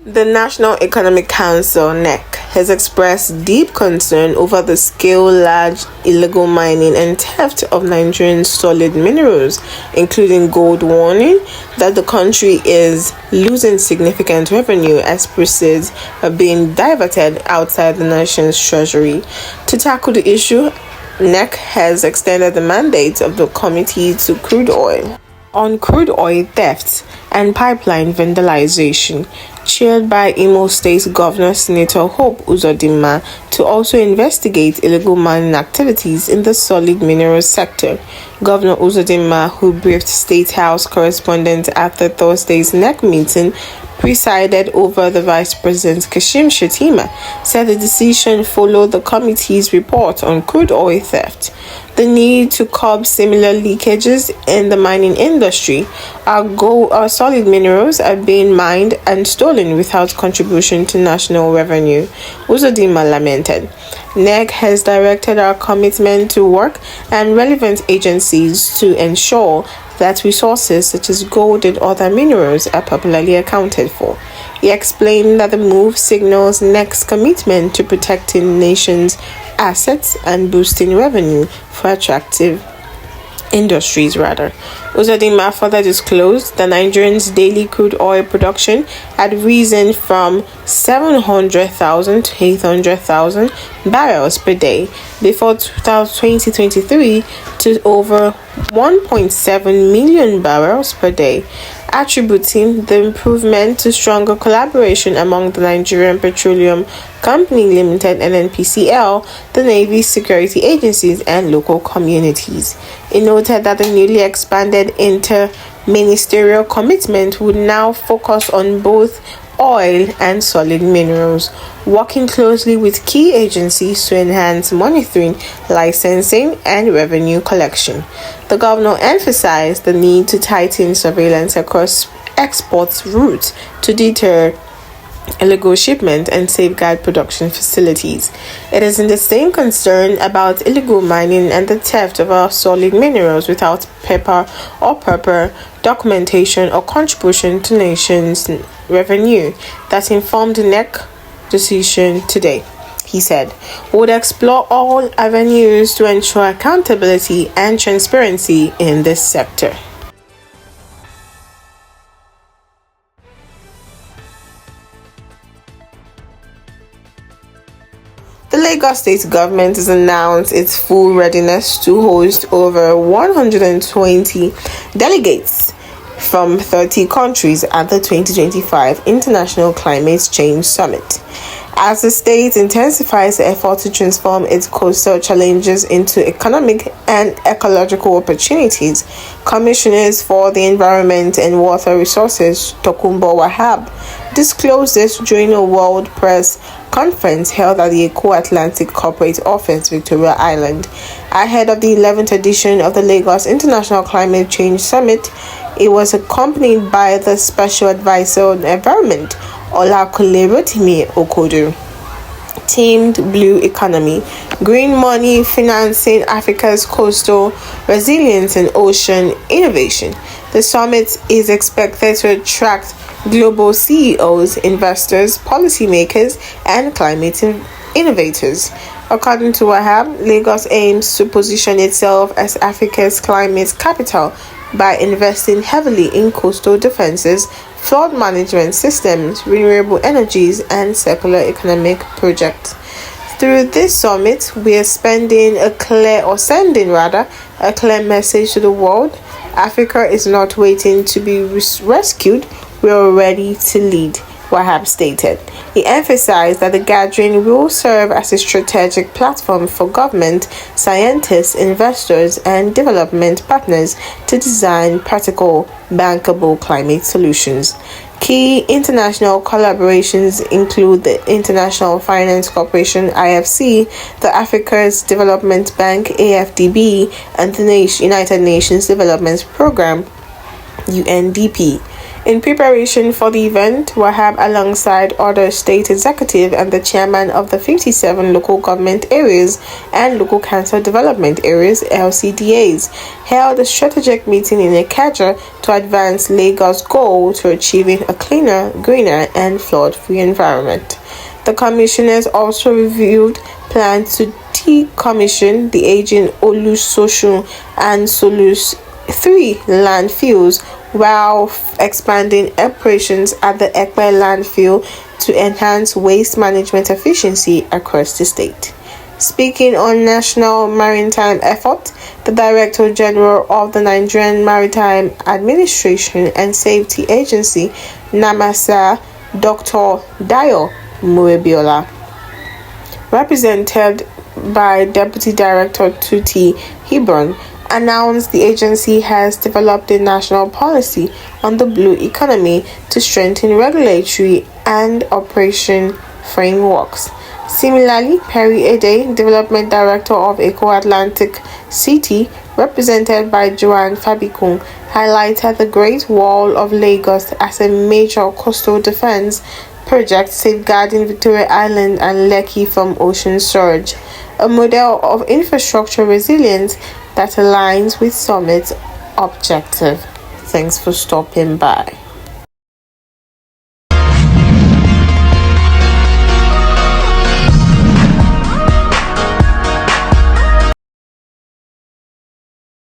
The National Economic Council (NEC) has expressed deep concern over the scale, large illegal mining and theft of Nigerian solid minerals, including gold, warning that the country is losing significant revenue as proceeds are being diverted outside the nation's treasury. To tackle the issue, NEC has extended the mandate of the committee to crude oil on crude oil theft and pipeline vandalization, chaired by Imo State Governor Senator Hope Uzodinma, to also investigate illegal mining activities in the solid minerals sector. Governor Uzodinma, who briefed State House correspondents after Thursday's NEC meeting, presided over the Vice President Kashim Shettima, said the decision followed the committee's report on crude oil theft. The need to curb similar leakages in the mining industry. Our solid minerals are being mined and stolen without contribution to national revenue, Uzodinma lamented. NEC has directed our commitment to work and relevant agencies to ensure that resources such as gold and other minerals are properly accounted for. He explained that the move signals NEC's commitment to protecting the nation's assets and boosting revenue for attractive industries. Uzodinma further disclosed that Nigerians' daily crude oil production had risen from 700,000 to 800,000 barrels per day before 2023 to over 1.7 million barrels per day, attributing the improvement to stronger collaboration among the Nigerian Petroleum Company Limited (NNPCL), the Navy's security agencies, and local communities. He noted that the newly expanded inter-ministerial commitment would now focus on both oil and solid minerals, working closely with key agencies to enhance monitoring, licensing, and revenue collection. The governor emphasized the need to tighten surveillance across export routes to deter illegal shipment and safeguard production facilities. It is in the same concern about illegal mining and the theft of our solid minerals without proper documentation or contribution to nation's revenue that informed the NEC decision today. He said, "We would explore all avenues to ensure accountability and transparency in this sector." The Lagos State government has announced its full readiness to host over 120 delegates from 30 countries at the 2025 International Climate Change Summit. As the state intensifies the effort to transform its coastal challenges into economic and ecological opportunities, commissioners for the environment and water resources, Tokunbo Wahab, disclosed this during a World Press conference held at the Eco-Atlantic Corporate Office, Victoria Island, ahead of the 11th edition of the Lagos International Climate Change Summit. It was accompanied by the Special Advisor on Environment, Olakule Rotimi Okodu. Themed Blue Economy, Green Money Financing Africa's Coastal Resilience and Ocean Innovation. The summit is expected to attract global CEOs, investors, policymakers, and climate innovators. According to Wahab, Lagos aims to position itself as Africa's climate capital by investing heavily in coastal defenses, flood management systems, renewable energies, and circular economic projects. Through this summit, we are sending a clear message to the world. Africa is not waiting to be rescued. We are ready to lead, Wahab stated. He emphasized that the gathering will serve as a strategic platform for government, scientists, investors, and development partners to design practical, bankable climate solutions. Key international collaborations include the International Finance Corporation (IFC), the Africa's Development Bank (AFDB), and the United Nations Development Programme (UNDP). In preparation for the event, Wahab, alongside other state executive and the chairman of the 57 local government areas and local council development areas (LCDAs), held a strategic meeting in Ikeja to advance Lagos' goal to achieving a cleaner, greener, and flood-free environment. The commissioners also reviewed plans to decommission the aging Olusosun and Solus 3 landfills while expanding operations at the Ekpe landfill to enhance waste management efficiency across the state. Speaking on national maritime effort, the Director General of the Nigerian Maritime Administration and Safety Agency, NAMASA, Dr. Dayo Murebiola, represented by Deputy Director Tuti Hebron, announced the agency has developed a national policy on the blue economy to strengthen regulatory and operation frameworks. Similarly, Perry Ede, Development Director of Eco Atlantic City, represented by Joanne Fabikun, highlighted the Great Wall of Lagos as a major coastal defense project safeguarding Victoria Island and Lekki from ocean surge, a model of infrastructure resilience that aligns with Summit's objective. Thanks for stopping by.